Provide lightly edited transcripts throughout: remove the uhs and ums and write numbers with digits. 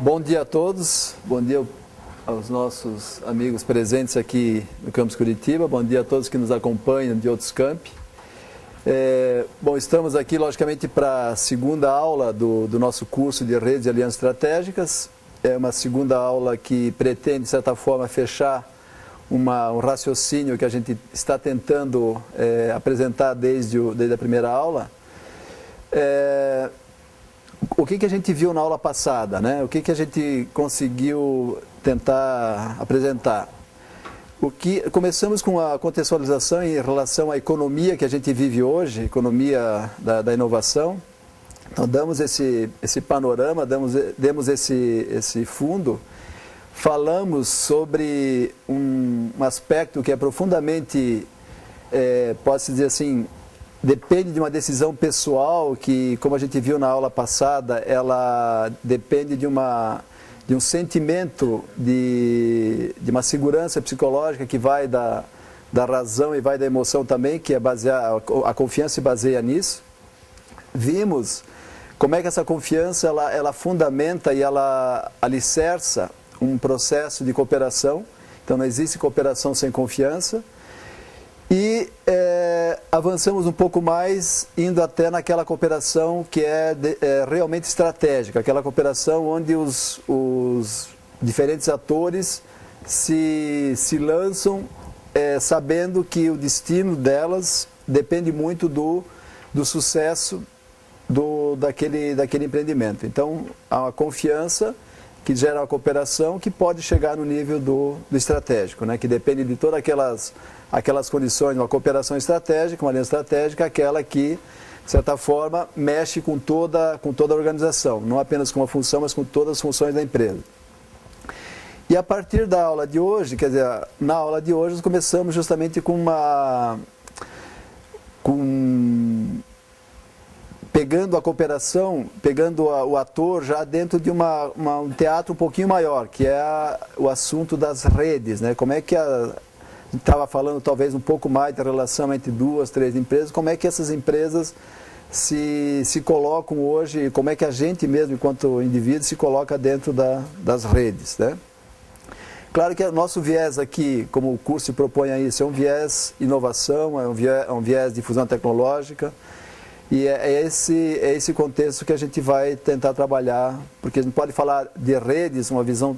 Bom dia a todos, bom dia aos nossos amigos presentes aqui no Campus Curitiba, bom dia a todos que nos acompanham de outros campi. Bom, estamos aqui logicamente para a segunda aula do nosso curso de Redes e Alianças Estratégicas. É uma segunda aula que pretende, de certa forma, fechar um raciocínio que a gente está tentando apresentar desde a primeira aula. O que a gente viu na aula passada, né? O que a gente conseguiu tentar apresentar? Começamos com a contextualização em relação à economia que a gente vive hoje, economia da inovação. Então, damos esse panorama, demos esse fundo, falamos sobre um aspecto que é profundamente, pode-se dizer assim, depende de uma decisão pessoal que, como a gente viu na aula passada, ela depende de um sentimento de uma segurança psicológica que vai da razão e vai da emoção também, que a confiança se baseia nisso. Vimos como é que essa confiança ela fundamenta e ela alicerça um processo de cooperação. Então não existe cooperação sem confiança. E avançamos um pouco mais, indo até naquela cooperação que é realmente estratégica, aquela cooperação onde os diferentes atores se lançam sabendo que o destino delas depende muito do sucesso daquele empreendimento. Então, há uma confiança que gera uma cooperação que pode chegar no nível do estratégico, né? Que depende de todas aquelas condições, uma cooperação estratégica, uma aliança estratégica, aquela que, de certa forma, mexe com toda a organização, não apenas com uma função, mas com todas as funções da empresa. E a partir da aula de hoje, quer dizer, na aula de hoje, nós começamos justamente pegando a cooperação, pegando o ator já dentro de um teatro um pouquinho maior, que é o assunto das redes, né? Como é que a gente estava falando talvez um pouco mais da relação entre 2, 3 empresas, como é que essas empresas se colocam hoje, como é que a gente mesmo, enquanto indivíduo, se coloca dentro das redes, né? Claro que o nosso viés aqui, como o curso se propõe a isso, é um viés inovação, é um viés de difusão tecnológica, e é esse contexto que a gente vai tentar trabalhar, porque a gente pode falar de redes, uma visão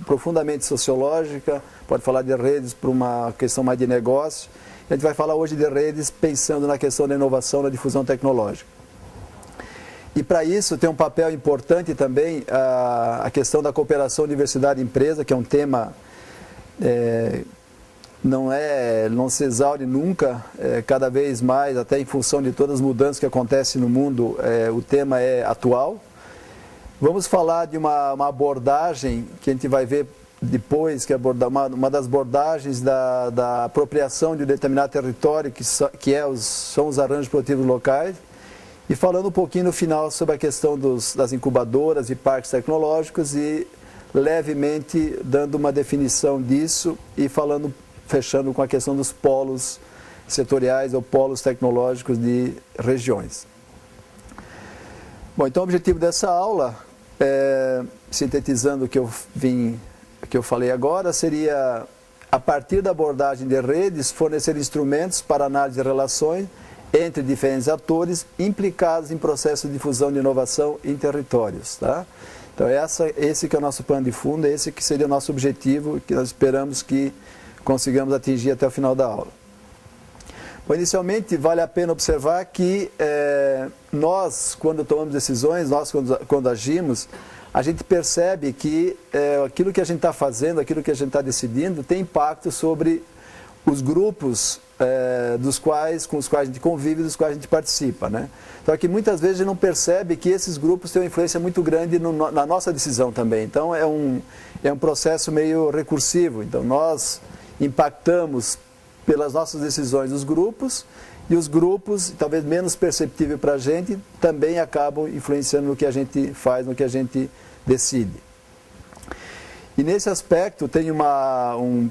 profundamente sociológica, pode falar de redes para uma questão mais de negócio, e a gente vai falar hoje de redes pensando na questão da inovação, da difusão tecnológica. E para isso tem um papel importante também a questão da cooperação universidade-empresa, que é um tema não se exaure nunca, cada vez mais, até em função de todas as mudanças que acontecem no mundo, o tema é atual. Vamos falar de uma abordagem que a gente vai ver depois, que é uma das abordagens da apropriação de um determinado território, que são os arranjos produtivos locais, e falando um pouquinho no final sobre a questão das incubadoras e parques tecnológicos e levemente dando uma definição disso e fechando com a questão dos polos setoriais ou polos tecnológicos de regiões. Bom, então o objetivo dessa aula, sintetizando o que eu falei agora, seria, a partir da abordagem de redes, fornecer instrumentos para análise de relações entre diferentes atores implicados em processo de difusão de inovação em territórios, tá? Então esse que é o nosso plano de fundo, esse que seria o nosso objetivo, que nós esperamos que consigamos atingir até o final da aula. Bom, inicialmente, vale a pena observar que nós, quando tomamos decisões, nós, quando agimos, a gente percebe que aquilo que a gente está fazendo, aquilo que a gente está decidindo, tem impacto sobre os grupos com os quais a gente convive, dos quais a gente participa, né? Então, aqui muitas vezes a gente não percebe que esses grupos têm uma influência muito grande na nossa decisão também. Então, é um processo meio recursivo. Então, nós impactamos pelas nossas decisões os grupos, e os grupos, talvez menos perceptível para a gente, também acabam influenciando no que a gente faz, no que a gente decide. E nesse aspecto tem um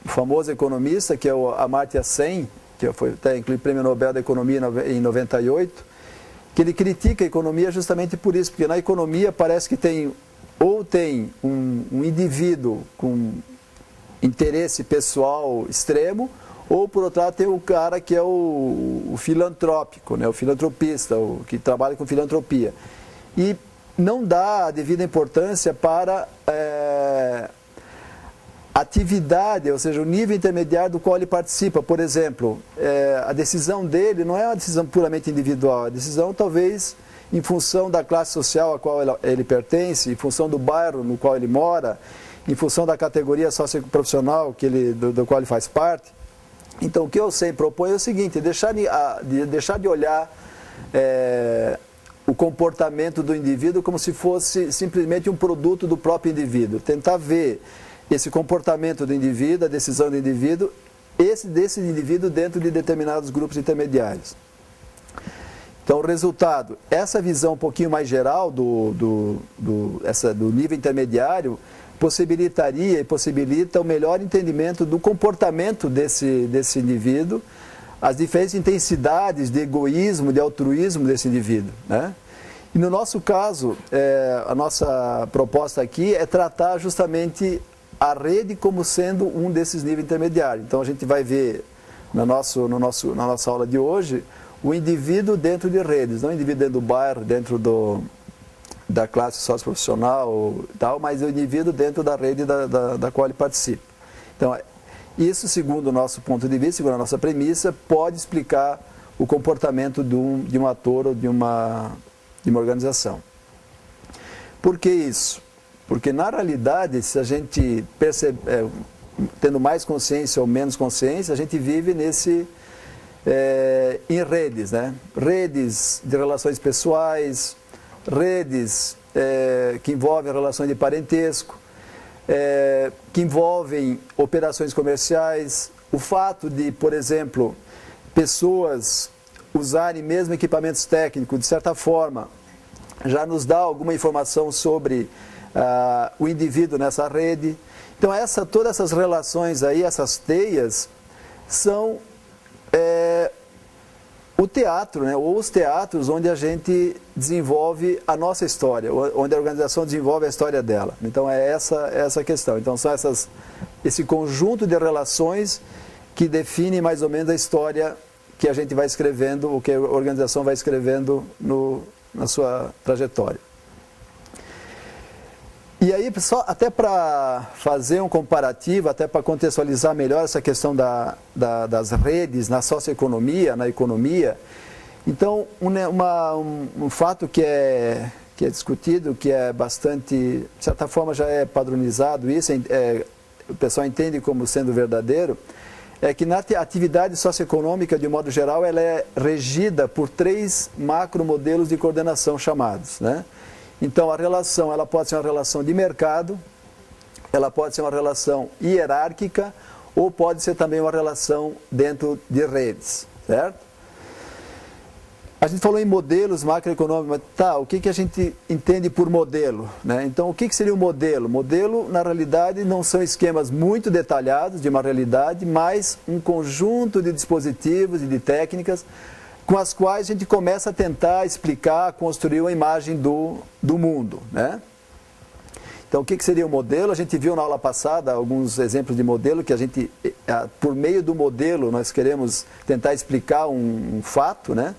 famoso economista, que é o Amartya Sen, que foi até inclusive Prêmio Nobel da Economia em 98, que ele critica a economia justamente por isso, porque na economia parece que tem ou tem um indivíduo com interesse pessoal extremo, ou por outro lado tem o cara que é o filantrópico, né? O filantropista, o que trabalha com filantropia. E não dá a devida importância para atividade, ou seja, o nível intermediário do qual ele participa. Por exemplo, a decisão dele não é uma decisão puramente individual, é a decisão talvez em função da classe social a qual ele pertence, em função do bairro no qual ele mora, em função da categoria socioprofissional do qual ele faz parte. Então, o que eu sempre proponho é o seguinte, deixar de olhar o comportamento do indivíduo como se fosse simplesmente um produto do próprio indivíduo. Tentar ver esse comportamento do indivíduo, a decisão do indivíduo, desse indivíduo dentro de determinados grupos intermediários. Então, o resultado, essa visão um pouquinho mais geral do nível intermediário, possibilitaria e possibilita o melhor entendimento do comportamento desse indivíduo, as diferentes intensidades de egoísmo, de altruísmo desse indivíduo, né? E no nosso caso, a nossa proposta aqui é tratar justamente a rede como sendo um desses níveis intermediários. Então a gente vai ver na nossa aula de hoje o indivíduo dentro de redes, não o indivíduo dentro do bairro, dentro da classe socioprofissional e tal, mas o indivíduo dentro da rede da qual ele participa. Então, isso, segundo o nosso ponto de vista, segundo a nossa premissa, pode explicar o comportamento de um ator ou de uma organização. Por que isso? Porque, na realidade, se a gente tendo mais consciência ou menos consciência, a gente vive em redes, né? Redes de relações pessoais, redes que envolvem relações de parentesco, que envolvem operações comerciais. O fato de, por exemplo, pessoas usarem mesmo equipamentos técnicos, de certa forma, já nos dá alguma informação sobre o indivíduo nessa rede. Então, todas essas relações aí, essas teias, são o teatro, né, ou os teatros onde a gente desenvolve a nossa história, onde a organização desenvolve a história dela. Então é essa a questão. Então são esse conjunto de relações que define mais ou menos a história que a gente vai escrevendo, o que a organização vai escrevendo na sua trajetória. E aí, até para fazer um comparativo, até para contextualizar melhor essa questão das redes na socioeconomia, na economia, então, um fato que é discutido, que é bastante, de certa forma já é padronizado, isso o pessoal entende como sendo verdadeiro, é que na atividade socioeconômica, de um modo geral, ela é regida por 3 macromodelos de coordenação chamados, né? Então, a relação, ela pode ser uma relação de mercado, ela pode ser uma relação hierárquica, ou pode ser também uma relação dentro de redes, certo? A gente falou em modelos macroeconômicos, mas o que a gente entende por modelo, né? Então, o que seria um modelo? Modelo, na realidade, não são esquemas muito detalhados de uma realidade, mas um conjunto de dispositivos e de técnicas com as quais a gente começa a tentar explicar, construir uma imagem do mundo, né? Então, o que seria um modelo? A gente viu na aula passada alguns exemplos de modelo que a gente, por meio do modelo, nós queremos tentar explicar um fato, né?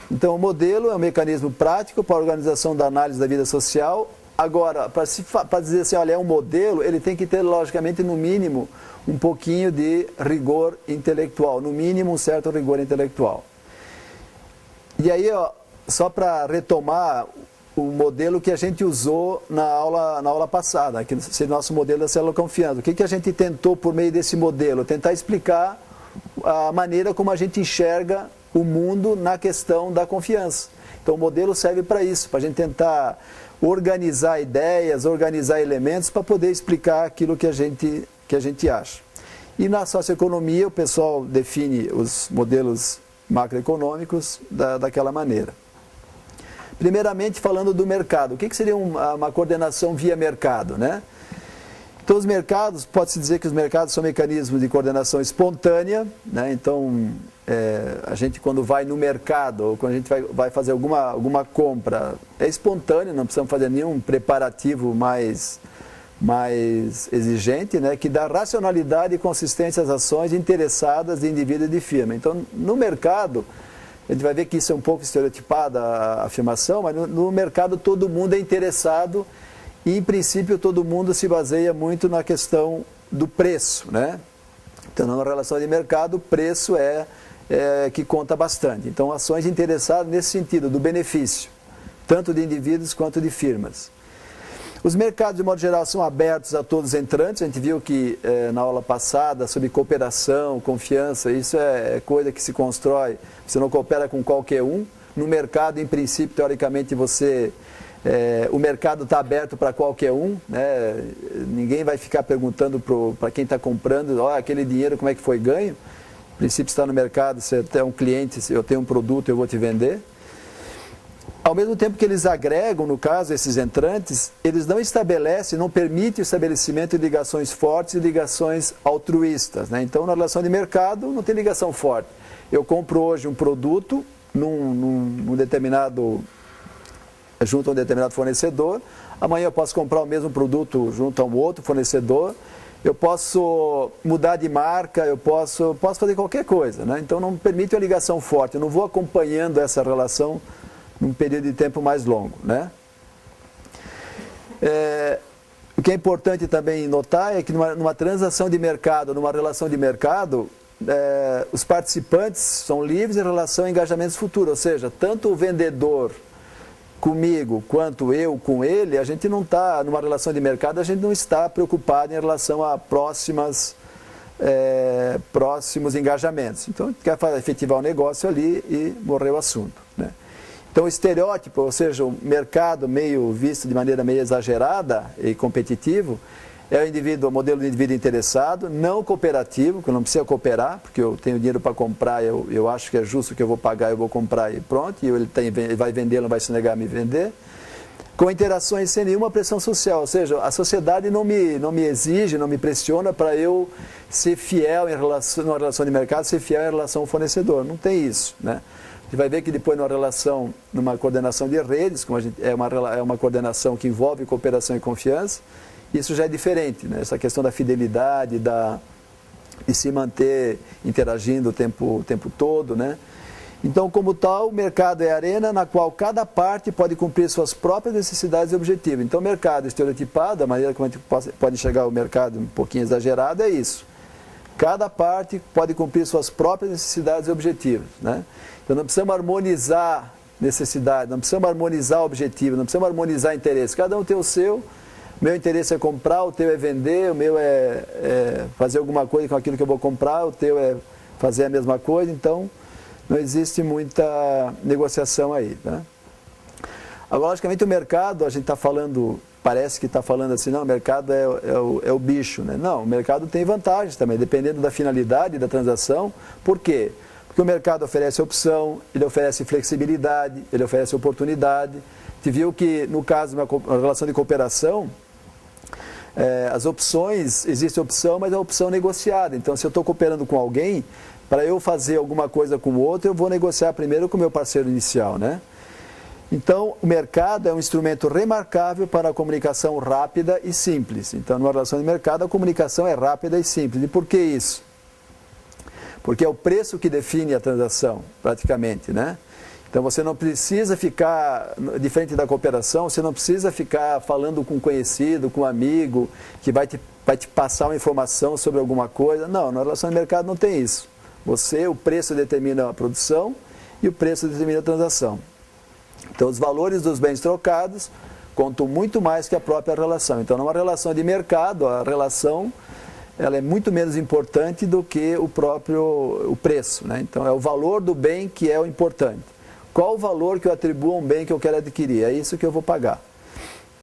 Então, o modelo é um mecanismo prático para a organização da análise da vida social. Agora, para dizer assim, olha, é um modelo, ele tem que ter, logicamente, no mínimo, um pouquinho de rigor intelectual, no mínimo um certo rigor intelectual. E aí, só para retomar o modelo que a gente usou na aula passada, que seria o nosso modelo da célula confiança. O que a gente tentou por meio desse modelo? Tentar explicar a maneira como a gente enxerga o mundo na questão da confiança. Então o modelo serve para isso, para a gente tentar organizar ideias, organizar elementos para poder explicar aquilo que a gente acha. E na socioeconomia o pessoal define os modelos macroeconômicos daquela maneira. Primeiramente, falando do mercado. O que seria uma coordenação via mercado, né? Então, os mercados, pode-se dizer que os mercados são mecanismos de coordenação espontânea, né? Então, a gente quando vai no mercado, ou quando a gente vai fazer alguma compra, é espontâneo, não precisamos fazer nenhum preparativo mais exigente, né? Que dá racionalidade e consistência às ações interessadas de indivíduo e de firma. Então, no mercado, a gente vai ver que isso é um pouco estereotipada a afirmação, mas no mercado todo mundo é interessado. E, em princípio, todo mundo se baseia muito na questão do preço, né? Então, numa relação de mercado, o preço é que conta bastante. Então, ações interessadas nesse sentido, do benefício, tanto de indivíduos quanto de firmas. Os mercados, de modo geral, são abertos a todos os entrantes. A gente viu que na aula passada, sobre cooperação, confiança, isso é coisa que se constrói, você não coopera com qualquer um. No mercado, em princípio, teoricamente, o mercado está aberto para qualquer um, né? Ninguém vai ficar perguntando para quem está comprando, aquele dinheiro como é que foi ganho. No princípio, está no mercado, você é um cliente, eu tenho um produto, eu vou te vender. Ao mesmo tempo que eles agregam, no caso, esses entrantes, eles não estabelecem, não permitem o estabelecimento de ligações fortes e ligações altruístas, né? Então, na relação de mercado, não tem ligação forte. Eu compro hoje um produto junto a um determinado fornecedor, amanhã eu posso comprar o mesmo produto junto a um outro fornecedor, eu posso mudar de marca, eu posso fazer qualquer coisa, né? Então não permite uma ligação forte, eu não vou acompanhando essa relação num período de tempo mais longo, né? O que é importante também notar é que numa transação de mercado, numa relação de mercado, os participantes são livres em relação a engajamentos futuros, ou seja, tanto o vendedor comigo quanto eu com ele, a gente não está, numa relação de mercado, a gente não está preocupado em relação a próximos engajamentos. Então, a gente quer efetivar o negócio ali e morreu o assunto, né? Então, o estereótipo, ou seja, o mercado meio visto de maneira meio exagerada e competitivo, é o modelo de indivíduo interessado, não cooperativo, que eu não precisa cooperar, porque eu tenho dinheiro para comprar, eu acho que é justo que eu vou pagar, eu vou comprar e pronto, e ele vai vender, não vai se negar a me vender, com interações sem nenhuma pressão social, ou seja, a sociedade não me exige, não me pressiona para eu ser fiel numa relação de mercado, ser fiel em relação ao fornecedor, não tem isso, né? A gente vai ver que depois numa coordenação de redes, como é uma coordenação que envolve cooperação e confiança, isso já é diferente, né? Essa questão da fidelidade, de se manter interagindo o tempo todo, né? Então, como tal, o mercado é a arena na qual cada parte pode cumprir suas próprias necessidades e objetivos. Então, o mercado estereotipado, a maneira como a gente pode enxergar o mercado um pouquinho exagerado, é isso. Cada parte pode cumprir suas próprias necessidades e objetivos, né? Então, não precisamos harmonizar necessidade, não precisamos harmonizar objetivo, não precisamos harmonizar interesse. Cada um tem o seu. Meu interesse é comprar, o teu é vender, o meu é fazer alguma coisa com aquilo que eu vou comprar, o teu é fazer a mesma coisa, então não existe muita negociação aí, né? Agora, logicamente, o mercado, a gente está falando, parece que está falando assim, não, o mercado é o bicho, né? Não, o mercado tem vantagens também, dependendo da finalidade da transação. Por quê? Porque o mercado oferece opção, ele oferece flexibilidade, ele oferece oportunidade. Você viu que, no caso de uma relação de cooperação, as opções, existe opção, mas é uma opção negociada. Então, se eu estou cooperando com alguém, para eu fazer alguma coisa com o outro, eu vou negociar primeiro com o meu parceiro inicial, né? Então, o mercado é um instrumento remarcável para a comunicação rápida e simples. Então, numa relação de mercado, a comunicação é rápida e simples. E por que isso? Porque é o preço que define a transação, praticamente, né? Então, você não precisa ficar, diferente da cooperação, você não precisa ficar falando com um conhecido, com um amigo, que vai te passar uma informação sobre alguma coisa. Não, na relação de mercado não tem isso. O preço determina a produção e o preço determina a transação. Então, os valores dos bens trocados contam muito mais que a própria relação. Então, numa relação de mercado, a relação ela é muito menos importante do que o preço, né? Então, é o valor do bem que é o importante. Qual o valor que eu atribuo a um bem que eu quero adquirir? É isso que eu vou pagar.